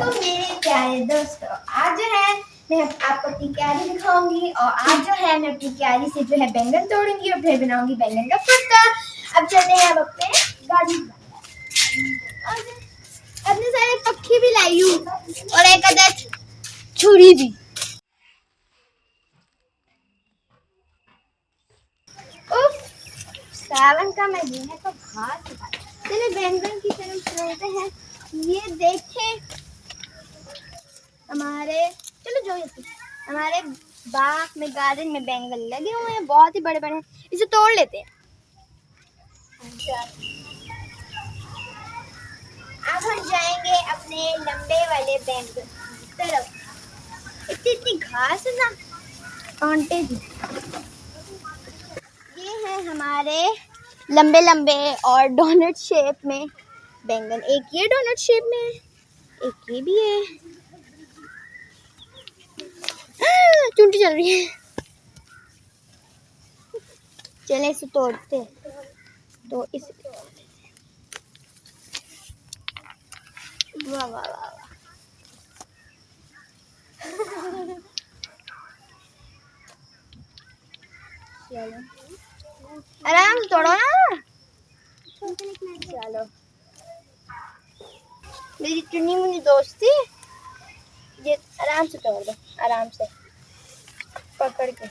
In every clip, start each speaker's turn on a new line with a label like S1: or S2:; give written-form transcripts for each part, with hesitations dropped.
S1: तो मेरे प्यारे दोस्तों, आज जो है मैं आपको अपनी क्यारी दिखाऊंगी और आज जो है मैं अपनी क्यारी से जो है बैंगन तोड़ूंगी और फिर बनाऊंगी बैंगन का भरता। अब चलते हैं अब अपने गार्डन में। अपने सारे पक्षी भी लाई हूँ और एक अदद छुरी भी। उफ, सावन का महीना तो घास चले बैंगन की तरफ चलते हैं। ये देखें हमारे बाग में गार्डन में बैंगन लगे हुए हैं, बहुत ही बड़े बड़े हैं। इसे तोड़ लेते हैं। अब हम जाएंगे अपने लंबे वाले बैंगन की तरफ। इतनी घास है ना, कांटे भी। ये है हमारे लंबे लंबे और डोनट शेप में बैंगन। एक ये डोनट शेप में है, एक ये भी है। चुंटी चल रही है। चले इसे तोड़ते हैं। तो इसे वाह वाह वाह। चलो आराम से तोड़ो ना। चलो मेरी चुनी मुनी दोस्ती, ये आराम से तोड़ दो, आराम से पकड़ के।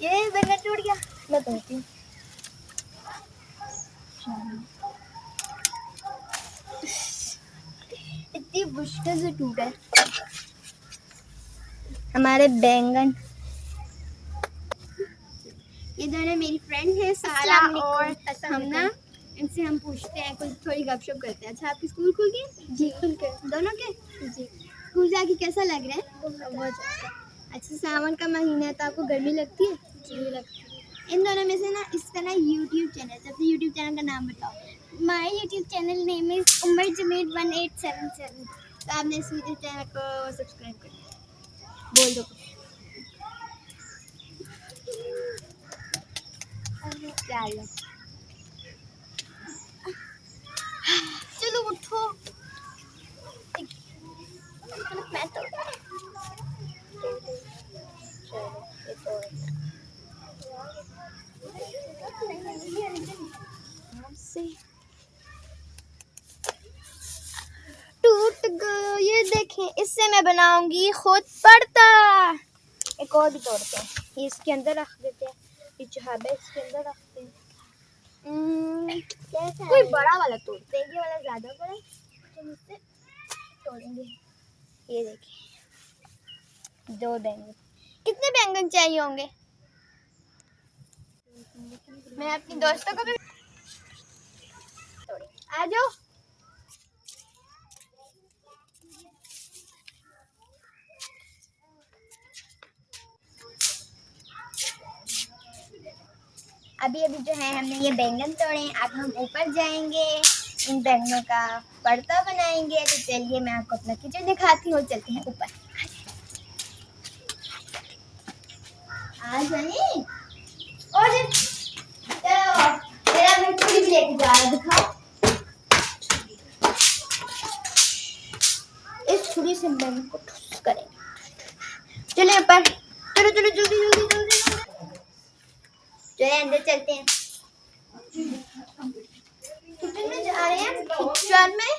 S1: ये बैंगन टूट गया, मैं तोड़ती हूँ। इतनी मुश्किल से टूटा है हमारे बैंगन। ये दोनों मेरी फ्रेंड है सारा और हम ना इनसे हम पूछते हैं, कुछ थोड़ी गपशप करते हैं। अच्छा, आपकी स्कूल खुल गई? जी खुल गए। दोनों के? जी। स्कूल जाके कैसा लग रहा है? बहुत अच्छा। अच्छा, सावन का महीना है तो आपको गर्मी लगती है? जी लगती है। इन दोनों में से ना इसका ना यूट्यूब चैनल, सबसे यूट्यूब चैनल का नाम बताओ। My YouTube channel name is Umar Zameer 1877। तो आपने इस यूट्यूब चैनल को सब्सक्राइब कर दिया। बोल दो चलो। चलो उठो। मैं तो टूट गया। ये देखें, इससे मैं बनाऊंगी खुद पड़ता। एक और भी तोड़ते हैं, ये इसके अंदर रख देते हैं। ये चहाबा इसके अंदर रखते हैं। कोई बड़ा वाला तोड़ते हैं, ये वाला ज्यादा बड़ा है तो इससे तोड़ेंगे। ये देखिए 2 बैंगन। कितने बैंगन चाहिए होंगे? मैं अपनी दोस्तों को भी आ जाओ। अभी अभी जो है हमने ये बैंगन तोड़े। अब हम ऊपर जाएंगे, इन बैंगनों का भरता बनाएंगे। तो चलिए मैं आपको अपना किचन दिखाती हूँ। चलते हैं ऊपर। आ जाइए। और चलो मेरा मैं छुरी भी लेके जा रहा, दिखाओ। इस छुरी से बैंगन को ठुस करेंगे। चलिए ऊपर, चलो चलो जल्दी जल्दी जल्दी जल्दी। चलिए अंदर चलते हैं। किचन में जा रहे हैं, किचन में